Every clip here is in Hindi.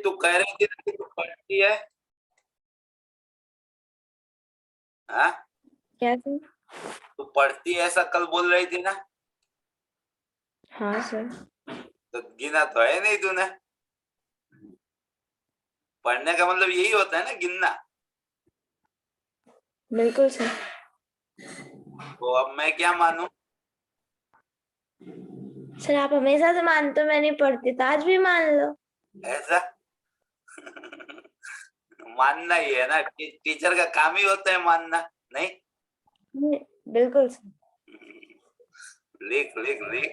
तू कह रही थी ना कि तू पढ़ती है? हाँ, क्या सर? तू पढ़ती है ऐसा कल बोल रही थी ना? हाँ सर। तो गिना तो है नहीं तूने। पढ़ने का मतलब यही होता है ना, गिनना। बिल्कुल सर। तो अब मैं क्या मानूं? सर आप हमेशा से मानते हो मैं नहीं पढ़ती, तो आज भी मान लो। ऐसा मानना ही है ना, टीचर का काम ही होता है मानना, नहीं? बिल्कुल सर। लिख लिख लिख।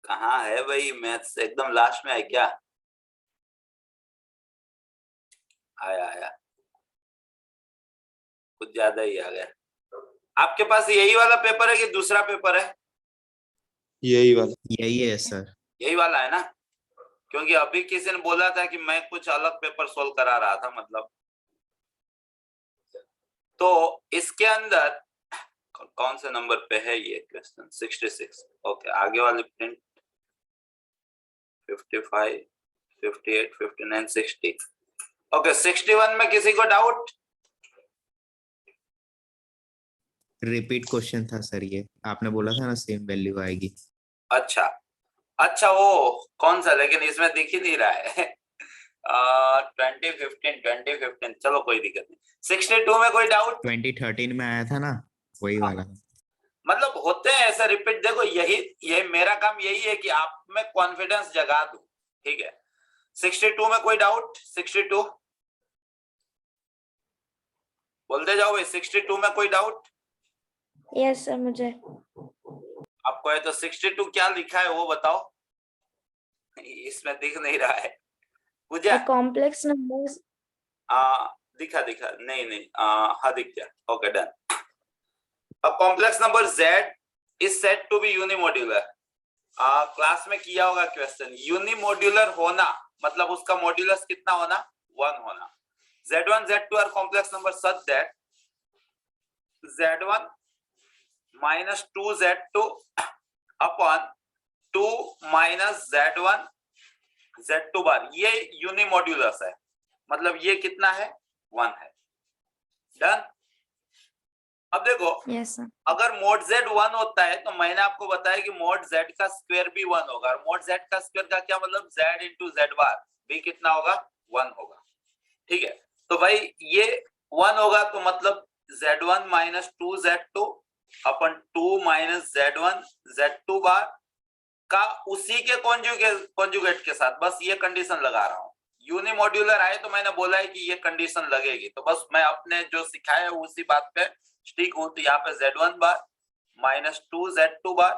कहाँ है भाई मैथ्स? एकदम लास्ट में है क्या? आया आया, कुछ ज्यादा ही आ गया। आपके पास यही वाला पेपर है कि दूसरा पेपर है? यही वाला। यही है सर। यही वाला है ना? क्योंकि अभी किसी ने बोला था कि मैं कुछ अलग पेपर सोल्व करा रहा था, मतलब। तो इसके अंदर कौन से नंबर पे है ये क्वेश्चन? 66। ओके, आगे वाले प्रिंट 55, 58, 59, 60। ओके, 61 में किसी को डाउट? रिपीट क्वेश्चन था सर, ये आपने बोला था ना सेम वैल्यू आएगी। अच्छा अच्छा, वो कौन सा? लेकिन इसमें दिख ही नहीं रहा है। 2015, 2015, चलो कोई दिक्कत नहीं। 62 में कोई डाउट? 2013 में आया था ना, वही वाला। मतलब होते हैं ऐसा रिपीट। देखो, यही मेरा काम यही है कि आप में कॉन्फिडेंस जगा दूं, ठीक है? 62 में कोई डाउट? 62 बोलते जाओ भाई। 62 में कोई डाउट? यस सर, मुझे। आपको है तो 62 क्या लिखा है वो बताओ। इसमें दिख नहीं रहा है। Pooja, complex numbers. दिखा दिखा, नहीं नहीं, हाँ दिख गया। Okay, done. अब complex number z is said to be unimodular. Class में किया होगा क्वेश्चन। यूनिमोड्यूलर होना मतलब उसका मॉड्यूलस कितना होना? 1 होना। z1 z2 are complex number such that z1 minus 2z2 upon 2 minus z1 z2 bar, ये यूनिमोड्यूलस है। मतलब ये कितना है? 1 है। डन। अब देखो, यस सर। अगर मोड z 1 होता है तो मैंने आपको बताया कि मोड z का स्क्वायर भी 1 होगा। और मोड z का स्क्वायर का क्या मतलब? z इंटू जेड बार भी कितना होगा? 1 होगा। ठीक है, तो भाई ये 1 होगा तो मतलब z1 माइनस 2z2 अपन 2 माइनस z1 z2 बार का उसी के कॉन्जुगेट के साथ, बस ये कंडीशन लगा रहा हूं। यूनिमोड्यूलर आए तो मैंने बोला है कि ये कंडीशन लगेगी, तो बस मैं अपने जो सिखाया है उसी बात पे स्टिक हूं। तो यहाँ पे z1 बार माइनस 2z2 बार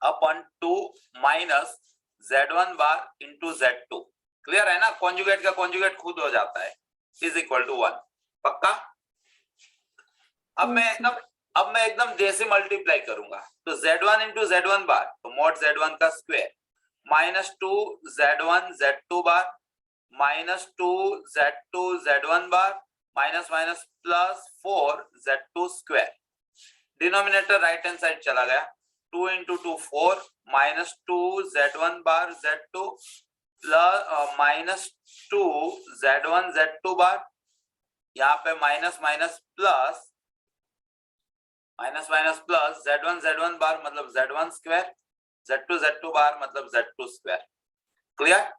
अपन 2 minus z1 bar into z2। Clear है ना? कॉन्जुगेट का कॉन्जुगेट खुद हो जाता है, इज इक्वल टू 1। पक्का? अब मैं एकदम देसी मल्टीप्लाई करूंगा। तो z1 इंटू z1 बार, तो मोड z1 का square minus 2 z1 z2 bar minus 2 z2 z1 bar minus minus plus 4 z2 square. Denominator right hand side चला गया। 2 into 2 4 minus 2 z1 bar z2 plus minus 2 z1 z2 bar, यहाँ पे minus minus plus minus minus plus z1 z1 bar मतलब z1 स्क्वायर, z2 z2 बार मतलब z2 स्क्वायर। क्लियर?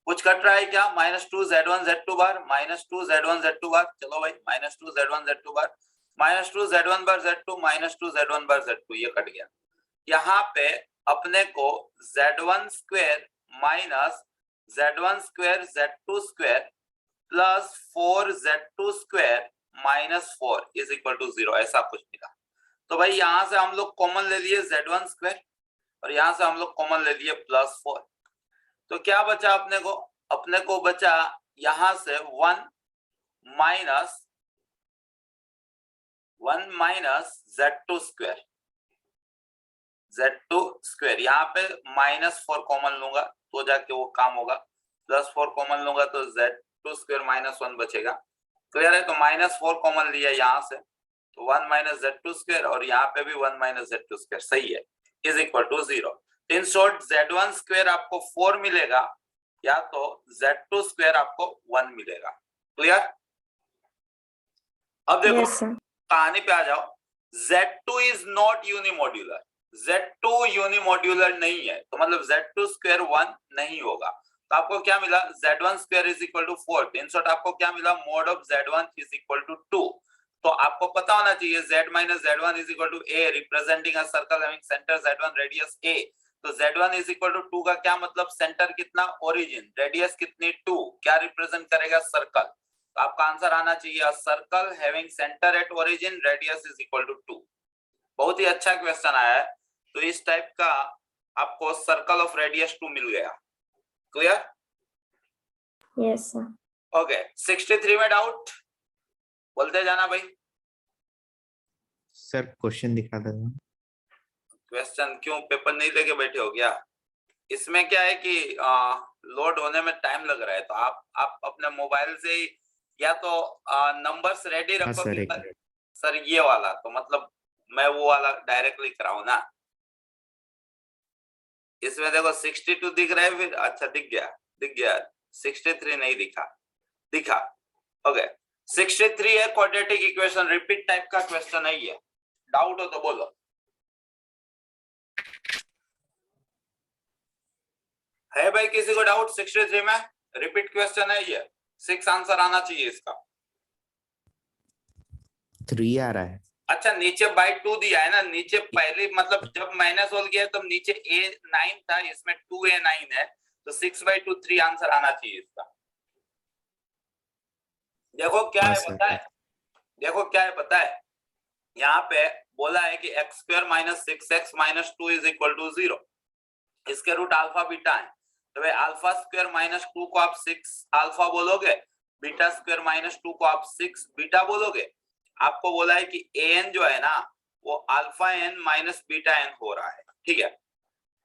कुछ कट रहा है क्या? Minus 2 z1 z2 bar minus 2 z1 z2 bar. चलो भाई, minus 2 z1 z2 bar minus 2 z1 bar z2 minus 2 z1 bar z2, ये कट गया। यहाँ पे अपने को z1 square minus z1 square z2 square plus 4 z2 स्क्वायर माइनस 4 इज इक्वल टू 0, ऐसा कुछ मिला। तो भाई यहां से हम लोग कॉमन ले लिए z1 स्क्वायर और यहां से हम लोग कॉमन ले लिए प्लस 4। तो क्या बचा अपने को? अपने को बचा यहां से 1 minus z2 square, z2 square. यहाँ पे माइनस 4 कॉमन लूंगा तो जाके वो काम होगा। प्लस 4 कॉमन लूंगा तो z2 स्क्वायर माइनस 1 बचेगा। क्लियर है? तो माइनस 4 कॉमन लिया यहाँ से, तो 1 माइनस Z2 स्क्वायर और यहाँ पे भी 1 माइनस Z2 स्क्वायर, सही है, is equal to 0। In short Z1 square आपको 4 मिलेगा या तो Z2 स्क्वायर आपको 1 मिलेगा। क्लियर? अब देखो यस सर। कहानी पे आ जाओ। Z2 is not unimodular, Z2 unimodular नहीं है, तो मतलब Z2 स्क्वायर 1 नहीं होगा। तो आपको क्या मिला, Z1 square is equal to 4। In short आपको क्या मिला, mod of Z1 is equal to 2। तो आपको पता होना चाहिए Z minus Z1 is equal to A, representing a circle having centre Z1 radius A। तो Z1 इज इक्वल टू 2 का क्या मतलब, सेंटर कितना, ओरिजिन, रेडियस कितनी 2, क्या रिप्रेजेंट करेगा, सर्कल। तो आपका आंसर आना चाहिए circle having centre at origin radius is equal to 2। बहुत ही अच्छा क्वेश्चन आया है। तो इस टाइप का आपको सर्कल ऑफ रेडियस 2 मिल गया। क्लियर? Yes sir. ओके, 63 में डाउट बोलते जाना भाई। सर क्वेश्चन दिखा दो। क्वेश्चन क्यों, पेपर नहीं लेके बैठे हो क्या? इसमें क्या है कि लोड होने में टाइम लग रहा है, तो आप अपने मोबाइल से ही या तो नंबर्स रेडी हाँ रखो सर, कि एक मिनट। सर ये वाला, तो मतलब मैं वो वाला डायरेक्टली कराऊं ना। इसमें देखो 62 दिख रहा है, फिर अच्छा दिख गया 63 नहीं दिखा। ओके, 63 है क्वाड्रेटिक इक्वेशन, रिपीट टाइप का क्वेश्चन है ये। डाउट हो तो बोलो। है भाई किसी को डाउट? 63 में रिपीट क्वेश्चन है ये, 6 आंसर आना चाहिए इसका। 3 आ रहा है। अच्छा, नीचे बाय 2 दिया है ना, नीचे पहले मतलब जब माइनस होल किया तब नीचे A9 था, इसमें 2A9 है, तो 6/2 3 आंसर आना चाहिए इसका। देखो क्या हाँ है सर। पता है, देखो क्या है पता है, यहाँ पे बोला है कि x square minus 6x minus 2 is equal to 0। इसके रूट अल्फा बीटा है, तो भाई अल्फा स्क्वायर माइनस 2 को आप 6 अल्फा बोलोगे, बीटा स्क्वायर माइनस 2 को आप 6 बीटा बोलोगे। आपको बोला है कि an जो है ना वो alpha n minus beta n हो रहा है, ठीक है।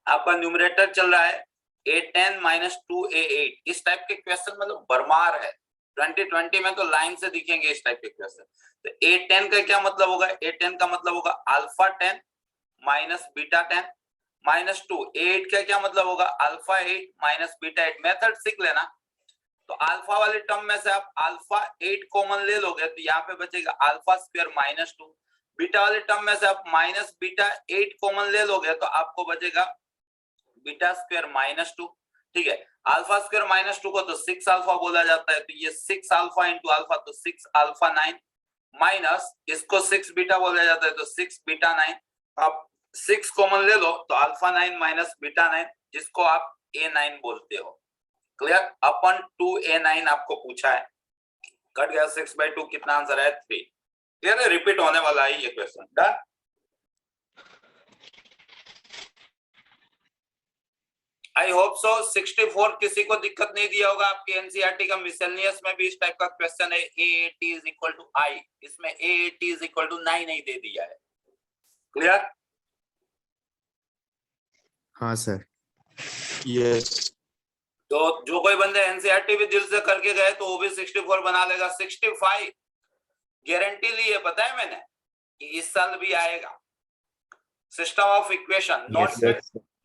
आपका न्यूमरेटर चल रहा है A10 माइनस 2A8। इस टाइप के क्वेश्चन मतलब बरमार है, 2020 में तो लाइन से दिखेंगे इस टाइप के क्वेश्चन। तो A10 का क्या मतलब होगा, A10 का मतलब होगा alpha 10 minus beta 10 minus 2। A8 का क्या मतलब होगा, अल्फा 8 माइनस बीटा 8। मेथड सीख लेना। तो अल्फा वाले टर्म में से आप अल्फा 8 कॉमन ले लोगे तो यहाँ पे बचेगा अल्फा स्क्वायर माइनस 2। बीटा वाले टर्म में से आप माइनस बीटा 8 कॉमन ले लोगे तो आपको बचेगा बीटा स्क्वायर माइनस 2, ठीक है। अल्फा स्क्वायर माइनस 2 को तो 6 अल्फा बोला जाता है, तो ये 6 अल्फा इंटू अल्फा, तो 6 अल्फा 9 माइनस इसको 6 बीटा बोला जाता है, तो 6 बीटा 9। आप 6 कॉमन ले लो तो अल्फा 9 माइनस बीटा 9, जिसको आप A9 बोलते हो। क्लियर? अपन 2A9 आपको पूछा है, कट गया 6/2, कितना आंसर है 3। क्लियर है? रिपीट होने वाला है ये question. Done? I hope so. 64 किसी को दिक्कत नहीं दिया होगा, आपके एनसीईआरटी का मिसलेनियस में भी इस टाइप का क्वेश्चन है, AAT is equal to I, इसमें AAT इज इक्वल टू 9 नहीं दे दिया है। क्लियर? हाँ सर। यस। तो जो कोई बंदे एनसीईआरटी भी दिल से करके गए तो वो भी 64 बना लेगा। 65 गारंटी ली है, पता है मैंने कि इस साल भी आएगा। System of equation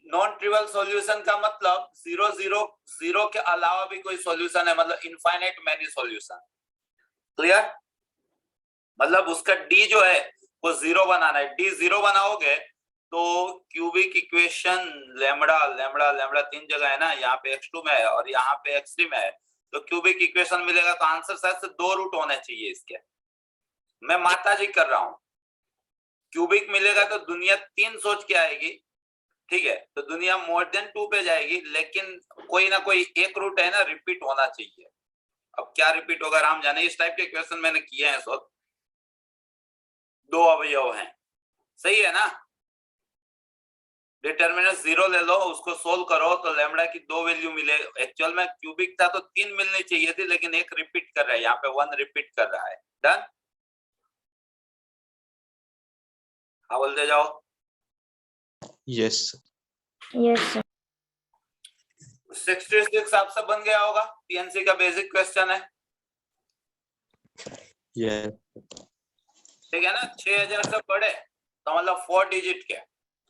non trivial solution का मतलब 0 0 0 के अलावा भी कोई सॉल्यूशन है, मतलब इनफाइनाइट मैनी सॉल्यूशन। क्लियर? मतलब उसका डी जो है वो 0 बनाना है। डी 0 बनाओगे तो cubic equation lambda lambda lambda 3 जगह है ना, यहाँ पे x2 में है और यहाँ पे x3 में है, तो क्यूबिक इक्वेशन मिलेगा। तो आंसर शायद से 2 रूट होने चाहिए इसके। मैं माता जी कर रहा हूं। क्यूबिक मिलेगा तो दुनिया 3 सोच के आएगी, ठीक है, तो दुनिया मोर देन 2 पे जाएगी, लेकिन कोई ना कोई एक रूट है ना रिपीट होना चाहिए। अब क्या रिपीट होगा राम जाने। इस टाइप के क्वेश्चन मैंने किए हैं, सो 2 अवयव हैं, सही है ना। डिटर्मिनेंट 0 ले लो, उसको सोल्व करो तो लैम्बडा की 2 वैल्यू मिले। एक्चुअल में क्यूबिक था तो 3 मिलनी चाहिए थी, लेकिन एक रिपीट कर रहा है, यहाँ पे 1 रिपीट कर रहा है। डन? हाँ बोलते जाओ। यस। यस 66 आपसे बन गया होगा, पीएनसी का बेसिक क्वेश्चन है। यस। ठीक है ना, 6000 से बड़े तो मतलब 4 डिजिट के,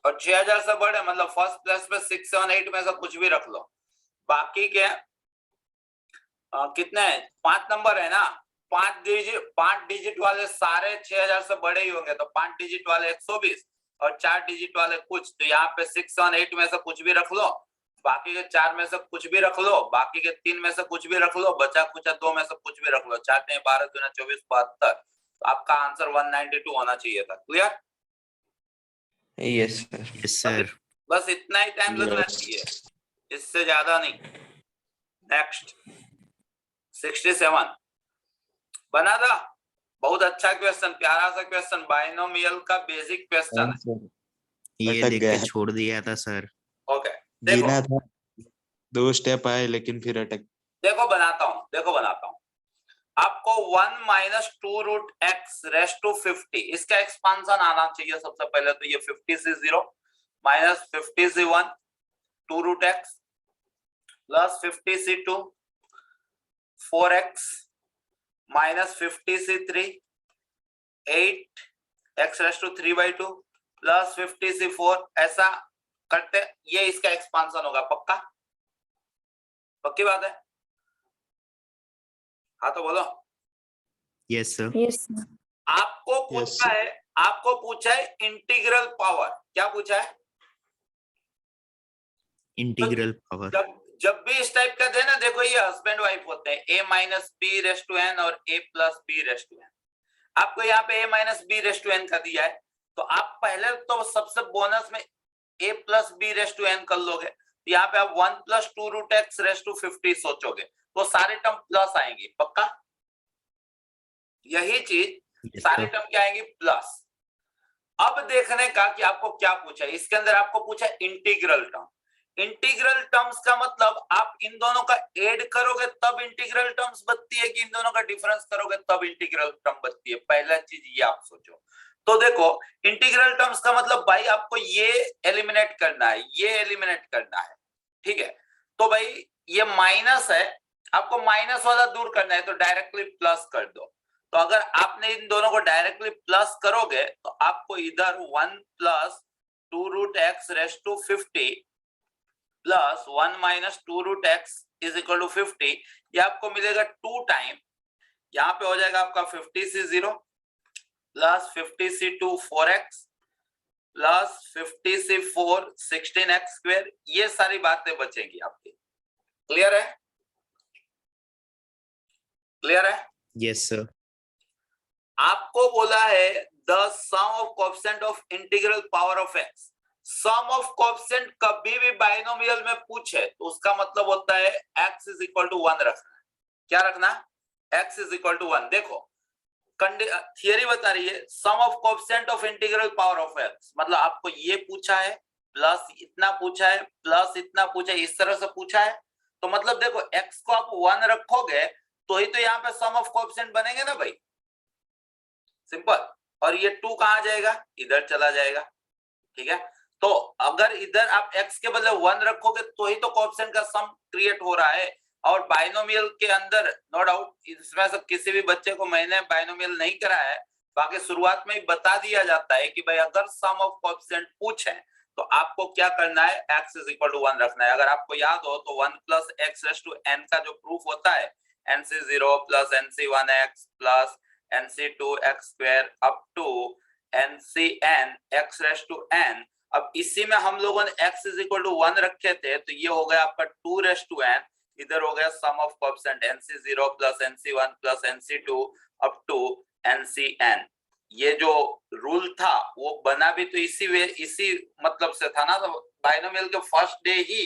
और 6000 से बड़े मतलब फर्स्ट प्लेस पे 6 7 8 में से कुछ भी रख लो। बाकी के कितने 5 नंबर है ना, 5 डिजिट वाले सारे 6000 से बड़े ही होंगे, तो 5 डिजिट वाले 120 और 4 डिजिट वाले कुछ, तो यहाँ पे 6 7 8 में से कुछ भी रख लो, बाकी के 4 में से कुछ भी रख लो, बाकी के 3 में से कुछ भी रख लो, बचा कुछ 2 में से कुछ भी रख लो, 4 3 12 2 24 72, तो आपका आंसर 192 होना चाहिए था। Clear? Yes sir. Yes sir. बस इतना ही टाइम लगना Yes. चाहिए, इससे ज्यादा नहीं। नेक्स्ट 67 बना था, बहुत अच्छा क्वेश्चन, प्यारा सा क्वेश्चन, बाइनोमियल का बेसिक क्वेश्चन है। ये अटक देख गया के है। छोड़ दिया था सर। ओके देखो, गिना था, 2 स्टेप आए लेकिन फिर अटक। देखो बनाता हूँ। आपको 1 minus 2 root x raised to 50, इसका एक्सपांशन आना चाहिए सबसे पहले, तो ये 50 से 0 माइनस 50 से 1 2 रूट एक्स प्लस 50 से 2 4x माइनस 50 से 3 8 x रेस्ट टू 3/2 प्लस 50 से 4, ऐसा करते ये इसका एक्सपांशन होगा। पक्का? पक्की बात है? हाँ तो बोलो। Yes sir. यस आपको पूछा है इंटीग्रल पावर। क्या पूछा है? Integral power. जब भी इस टाइप का देना, देखो ये हस्बैंड वाइफ होते हैं, a minus b raise to n और a plus b raise to n. आपको यहाँ पे a minus b raise to n का दिया है, तो आप पहले तो सबसे बोनस में a plus b raise to n कर लोगे, तो यहाँ पे आप 1 plus 2 root x raise to 50 सोचोगे, तो सारे टर्म प्लस आएंगे। पक्का? यही चीज सारे टर्म क्या आएंगे? प्लस। अब देखने का कि आपको क्या पूछा है, इसके अंदर आपको पूछा है इंटीग्रल टर्म। इंटीग्रल टर्म्स का मतलब आप इन दोनों का ऐड करोगे तब इंटीग्रल टर्म्स बनती है, कि इन दोनों का डिफरेंस करोगे तब इंटीग्रल टर्म बनती है? पहला चीज ये आप सोचो। तो देखो इंटीग्रल टर्म्स का मतलब भाई आपको ये एलिमिनेट करना है, ये एलिमिनेट करना है, ठीक है? तो भाई ये माइनस है, आपको माइनस वाला दूर करना है, तो डायरेक्टली प्लस कर दो। तो अगर आपने इन दोनों को डायरेक्टली प्लस करोगे तो आपको इधर 1 plus 2 root x raise to 50 plus 1 minus 2 root x is equal to 50, ये आपको मिलेगा 2 टाइम, यहाँ पे हो जाएगा आपका 50 से 0 प्लस 50 से 2 4x प्लस 50 से 4 16x स्क्वायर। ये सारी बातें बचेंगी आपकी। क्लियर है? क्लियर है? Yes sir. आपको बोला है the sum of coefficient of integral power of x. Sum of coefficient कभी भी बाइनोमियल में पूछे तो उसका मतलब होता है x इज इक्वल टू 1 रखना है। क्या रखना? x is equal to 1। देखो थियरी बता रही है sum of coefficient of integral power of x, मतलब आपको ये पूछा है प्लस इतना पूछा है प्लस इतना पूछा है, इस तरह से पूछा है, तो मतलब देखो x को आप 1 रखोगे तो ही तो यहाँ पे सम ऑफ कोएफिशिएंट बनेंगे ना भाई, सिंपल। और ये 2 कहां जाएगा? इधर चला जाएगा, ठीक है? तो अगर इधर आप x के बदले 1 रखोगे तो ही तो कोएफिशिएंट का सम क्रिएट हो रहा है। और बाइनोमियल के अंदर नो डाउट, इसमें से किसी भी बच्चे को मैंने बाइनोमियल नहीं कराया है, बाकी शुरुआत में ही बता दिया जाता है कि भाई अगर सम ऑफ कोएफिशिएंट पूछे तो आपको क्या करना है? x इज इक्वल टू 1 रखना है। अगर आपको याद हो तो 1 plus x raise to n का जो प्रूफ होता है nc0 plus nc1x plus nc2x square up to ncn x raise to n। अब इसी में हम लोगों ने x इज इक्वल टू 1 रखे थे, तो ये हो गया आपका 2 रेस टू n, इधर हो गया sum of coefficient nc0 plus nc1 plus nc2 up to ncn। ये जो रूल था वो बना भी तो इसी मतलब से था ना। तो बाइनोमियल के फर्स्ट डे ही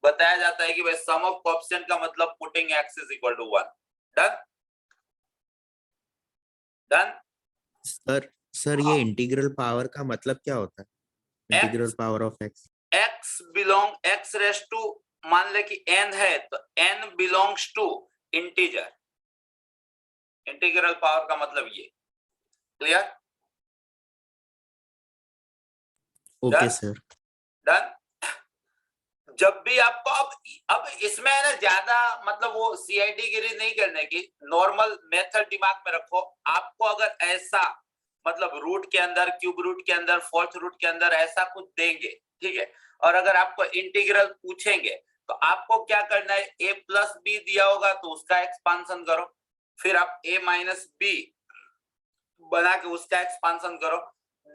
बताया जाता है कि भाई सम ऑफ कोएफिशिएंट का मतलब putting x is equal to 1। Done? Done? Sir ये इंटीग्रल पावर का मतलब क्या होता है? Integral power of x। x belong x raise to, मान ले कि n है तो n belongs to integer. Integral power का मतलब ये। क्लियर? Okay sir. डन? जब भी आपको अब इसमें है ना ज्यादा मतलब वो सीआईडी गिरी नहीं करने की, नॉर्मल मेथड दिमाग में रखो। आपको अगर ऐसा मतलब रूट के अंदर, क्यूब रूट के अंदर, फोर्थ रूट के अंदर ऐसा कुछ देंगे, ठीक है। और अगर आपको इंटीग्रल पूछेंगे तो आपको क्या करना है, a प्लस बी दिया होगा तो उसका एक्सपांशन करो, फिर आप a माइनस बी बना के उसका एक्सपांशन करो।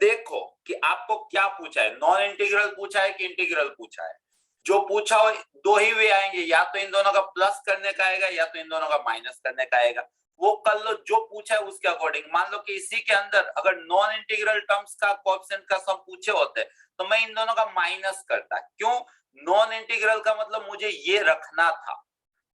देखो कि आपको क्या पूछा है, नॉन इंटीग्रल पूछा है कि इंटीग्रल पूछा है। जो पूछा हो दो ही वे आएंगे, या तो इन दोनों का प्लस करने का आएगा या तो इन दोनों का माइनस करने का आएगा। वो कर लो जो पूछा है उसके अकॉर्डिंग। मान लो कि इसी के अंदर अगर नॉन इंटीग्रल टर्म्स का कोएफिशिएंट का सम पूछे होते तो मैं इन दोनों का माइनस करता। क्यों? नॉन इंटीग्रल का मतलब मुझे ये रखना था,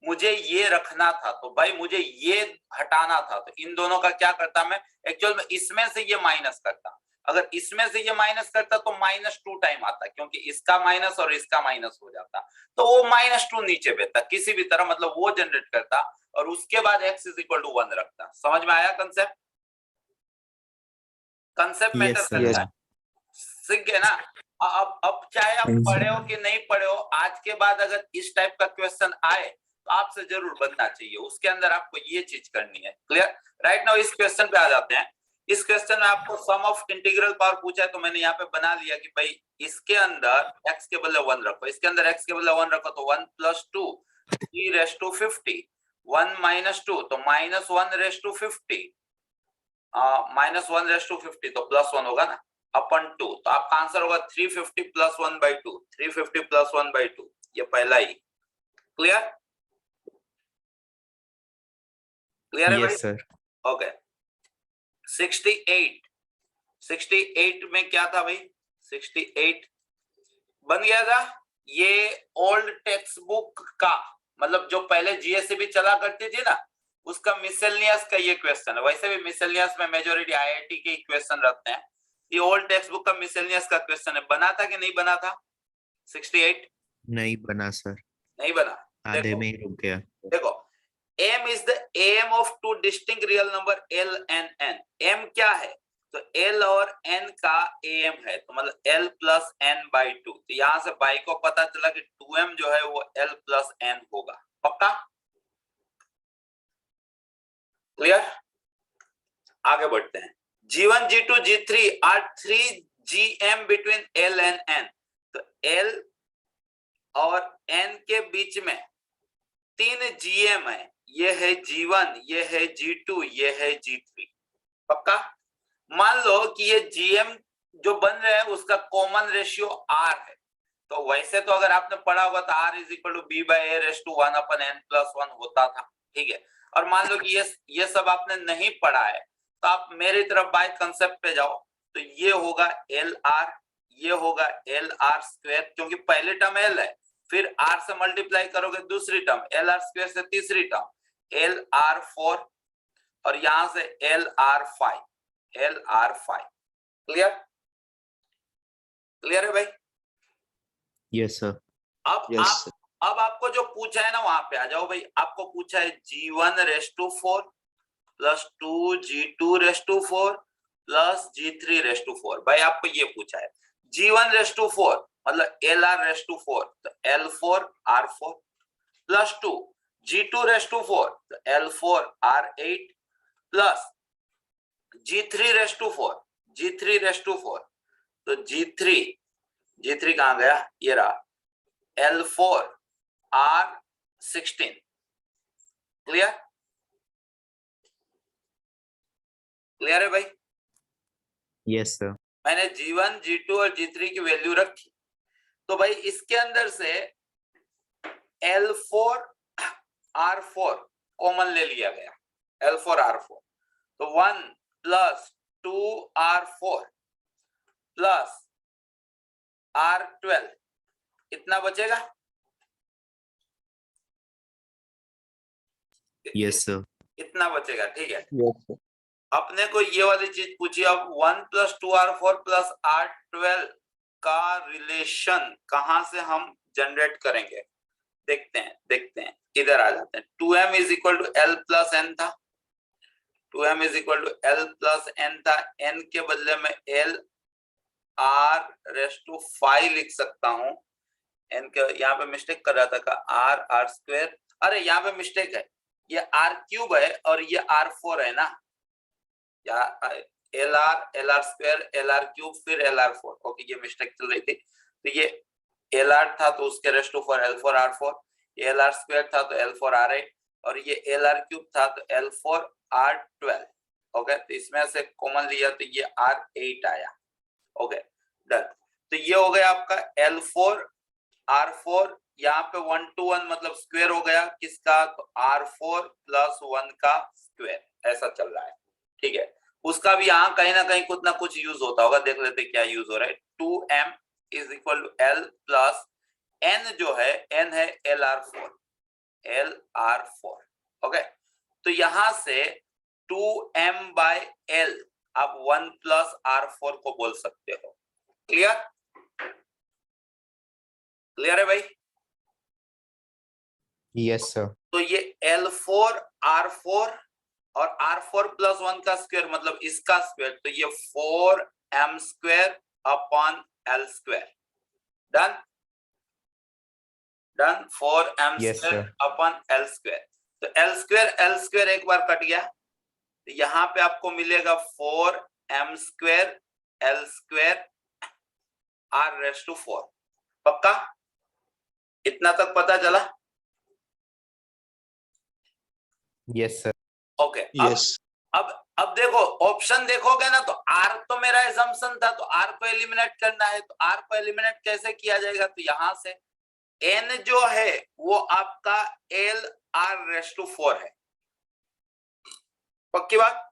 मुझे ये रखना था, तो भाई मुझे ये हटाना था, तो इन दोनों का क्या करता मैं, एक्चुअल में इसमें से ये माइनस करता। अगर इसमें से ये माइनस करता तो -2 टाइम आता, क्योंकि इसका माइनस और इसका माइनस हो जाता, तो वो -2 नीचे भेजता किसी भी तरह, मतलब वो जनरेट करता और उसके बाद x = 1 रखता। समझ में आया concept? Concept matter Yes, sir. करता है, सीख गए ना? अब चाहे आप Yes, sir. पढ़े हो कि नहीं पढ़े हो, आज के बाद अगर इस टाइप का क्वेश्चन आए तो आपसे जरूर बनना चाहिए, उसके अंदर आपको ये चीज करनी है। क्लियर? राइट नाउ इस क्वेश्चन पे आ जाते हैं। इस क्वेश्चन में आपको सम ऑफ इंटीग्रल पावर पूछा है, तो मैंने यहाँ पे बना लिया कि भाई इसके अंदर x के बदले 1 रखो, इसके अंदर x के बदले 1 रखो तो 1 + 2 3⁻50, 1 - 2 तो -1⁻50, -1⁻50 तो +1 होगा ना, अपन 2, तो आपका आंसर होगा 350 + 1/2, 350 + 1/2, ये पहला ही। क्लियर? क्लियर है भाई? Yes, sir. ओके। 68 में क्या था भाई? 68 बन गया था ये ओल्ड टेक्स्ट बुक का, मतलब जो पहले जीएससीबी चला करती थी ना, उसका मिसलेनियस का ये क्वेश्चन है। वैसे भी मिसलेनियस में मेजॉरिटी आईआईटी के क्वेश्चन रहते हैं। ये ओल्ड टेक्स्ट बुक का मिसलेनियस का क्वेश्चन है। बना था कि नहीं बना था 68? नहीं बना सर, नहीं बना। आधे में ही रुक गया। देखो, m is the am of two distinct real number l and n। m क्या है? तो l और n का am है, तो मतलब l + n/2। तो यहां से बाई को पता चला कि 2m जो है वो l + n होगा। पक्का? क्लियर? आगे बढ़ते हैं। G1, G2, G3 are 3 GM between L and N। तो L और N के बीच में 3 GM है। ये है G1, ये है G2, ये है G3। पक्का? मान लो कि ये GM जो बन रहे हैं उसका कॉमन रेशियो R है। तो वैसे तो अगर आपने पढ़ा होगा तो R = b/a⁻1/n+1 होता था, ठीक है। और मान लो कि ये सब आपने नहीं पढ़ा है, तो आप मेरी तरफ बाय कंसेप्ट पे जाओ, तो ये होगा LR, ये होगा LR², क्योंकि पहली टर्म L है, फिर R से मल्टीप्लाई करोगे दूसरी टर्म, LR² से तीसरी टर्म LR4, और यहां से LR5। क्लियर? क्लियर है भाई? Yes sir. Yes, अब आपको जो पूछा है ना वहां पे आ जाओ भाई। आपको पूछा है G1⁴ + 2G2⁴ + G3⁴। भाई आपको ये पूछा है G1⁴ मतलब LR⁴, तो L4R4 + 2 G2⁴ तो L4R8 + G3⁴ तो G3 कहां गया? ये रहा L4R16। क्लियर? क्लियर है भाई? Yes sir. मैंने G1, G2 और G3 की वैल्यू रखी, तो भाई इसके अंदर से L4R4 कॉमन ले लिया गया, L4R4, तो 1 + 2R4 + R12 इतना बचेगा। Yes sir. इतना बचेगा, ठीक है। yes, sir. अपने को ये वाली चीज पूछी, अब 1 + 2R4 + R12 का रिलेशन कहां से हम जनरेट करेंगे? देखते हैं। इधर आ जाते हैं। 2m = l + n था, 2m = l + n था। n के बदले में LR⁵ लिख सकता हूं। n के यहाँ पे मिस्टेक कर रहा था का R²। अरे यहाँ पे मिस्टेक है, ये R³ है और ये R4 है ना, L R square, L R cube, फिर एल आर फोर। ओके, ये मिस्टेक चल रही थी। तो ये एल आर था तो उसके raised to four L four R four, L R square था तो एल फोर आर एट, और ये एल आर क्यूब था तो एल फोर आर 12। ओके, तो इसमें से कॉमन लिया तो ये आर 8 आया। Okay done. तो ये हो गया आपका एल फोर आर फोर, यहाँ पे 1 to 1 मतलब स्क्वायर हो गया किसका, तो आर फोर प्लस 1 का स्क्वायर, ऐसा चल रहा है। ठीक है, उसका भी यहाँ कहीं ना कुछ यूज होता होगा, देख लेते क्या यूज हो रहा है। 2m is equal to L plus n, जो है n है एल आर फोर। ओके, तो यहां से 2m बाय एल आप 1 प्लस आर फोर को बोल सकते हो। क्लियर? क्लियर है भाई? Yes sir. तो ये L4 R4 और R4 प्लस 1 का स्क्वायर मतलब इसका स्क्वायर, तो ये 4m square upon L square. Done done, 4m Yes, square sir. Upon L square. तो L स्क्वायर एक बार कट गया, तो यहाँ पे आपको मिलेगा 4m square L square R raised to 4। पक्का? इतना तक पता चला? Yes sir. Okay, yes. अब देखो ऑप्शन देखोगे ना, तो R तो मेरा assumption था, तो R को एलिमिनेट करना है। तो R को एलिमिनेट कैसे किया जाएगा, तो यहां से N जो है वो आपका L R रेस्ट टू 4 है। पक्की बात?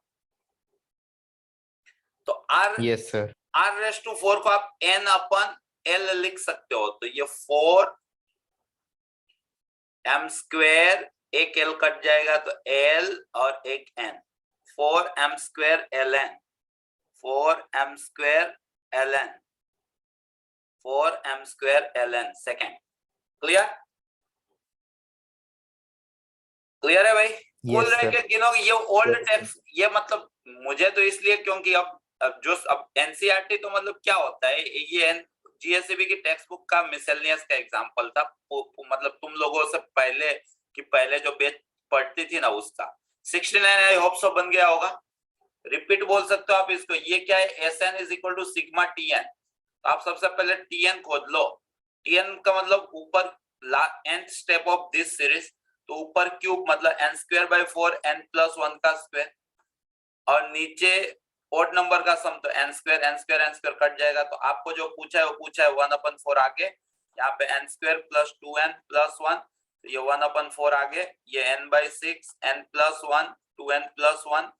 तो R yes sir. R raised to 4 को आप N अपन L लिख सकते हो। तो ये 4m स्क्वायर, एक L कट जाएगा तो L और एक N, 4m square ln, 4m square ln, 4m square ln second. Clear? Clear है भाई? बोल Yes, रहे sir. कि गिनोगे ये ओल्ड टेक्स्ट, ये मतलब मुझे तो इसलिए क्योंकि अब एनसीईआरटी तो मतलब क्या होता है, ये जीएसईबी की टेक्स्ट बुक का मिसलेनियस का एग्जांपल था। मतलब तुम लोगों से पहले जो बैच पढ़ती थी ना, उसका 69 आई होप सो बन गया होगा। रिपीट बोल सकते हो आप इसको। ये क्या है, SN is equal to sigma TN. तो आप सबसे पहले टीएन खोद लो। टीएन का मतलब ऊपर nth step of this series, तो ऊपर क्यूब मतलब n square by 4 n plus 1 का स्क्वायर, और नीचे ओड नंबर का सम, तो n स्क्वायर कट जाएगा। तो आपको जो पूछा है वो पूछा है 1/4 आगे, यहाँ पे n square plus 2n plus 1, तो ये 1/4 आगे, ये n/6 n plus 1 2n plus 1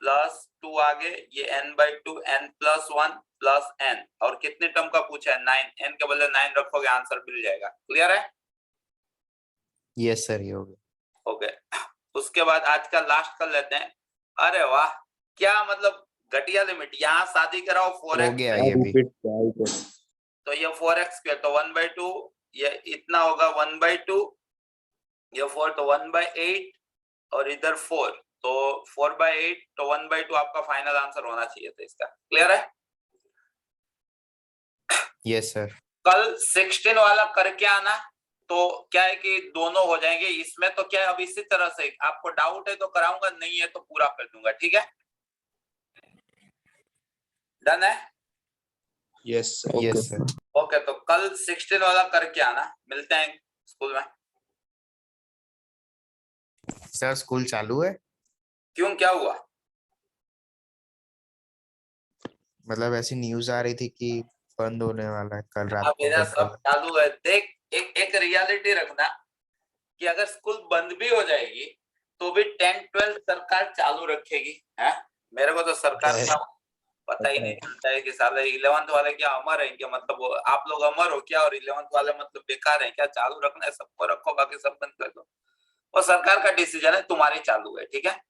plus 2 आगे, ये n/2 n plus 1 plus n, और कितने टर्म का पूछा है 9, n के बदले 9 रखोगे आंसर मिल जाएगा। क्लियर है? यस सर, ये हो गया। ओके, उसके बाद आज का लास्ट कर लेते हैं। अरे वाह, क्या मतलब घटिया लिमिट, यहाँ शादी कराओ 4x हो गया ये भी। तो ये 4x स्क्वायर तो 1/2, ये इतना होगा 1/2, ये 4 तो 1/8, और इधर 4 तो 4/8, तो 1/2 आपका फाइनल आंसर होना चाहिए था इसका। क्लियर है? Yes sir. कल 16 वाला करके आना, तो क्या है कि दोनों हो जाएंगे इसमें। तो क्या है, अब इसी तरह से आपको डाउट है तो कराऊंगा, नहीं है तो पूरा कर दूंगा। ठीक है? डन है? Yes yes sir. ओके, तो कल 16 वाला करके आना, मिलते हैं स्कूल में। सर स्कूल चालू है? क्यों, क्या हुआ? मतलब ऐसी न्यूज आ रही थी कि बंद होने वाला है कल रात अब को। मेरा सब चालू है। देख, एक रियलिटी रखना कि अगर स्कूल बंद भी हो जाएगी तो भी 10-12 सरकार चालू रखेगी। है, मेरे को तो सरकार का पता ही नहीं चलता है कि साले 11th वाले क्या अमर है क्या, मतलब वो आप लोग अमर हो क्या, और 11th वाले मतलब बेकार है क्या? चालू रखना है सबको, रखो, बाकी सब बंद कर दो। और सरकार का डिसीजन है, तुम्हारी चालू है। ठीक है?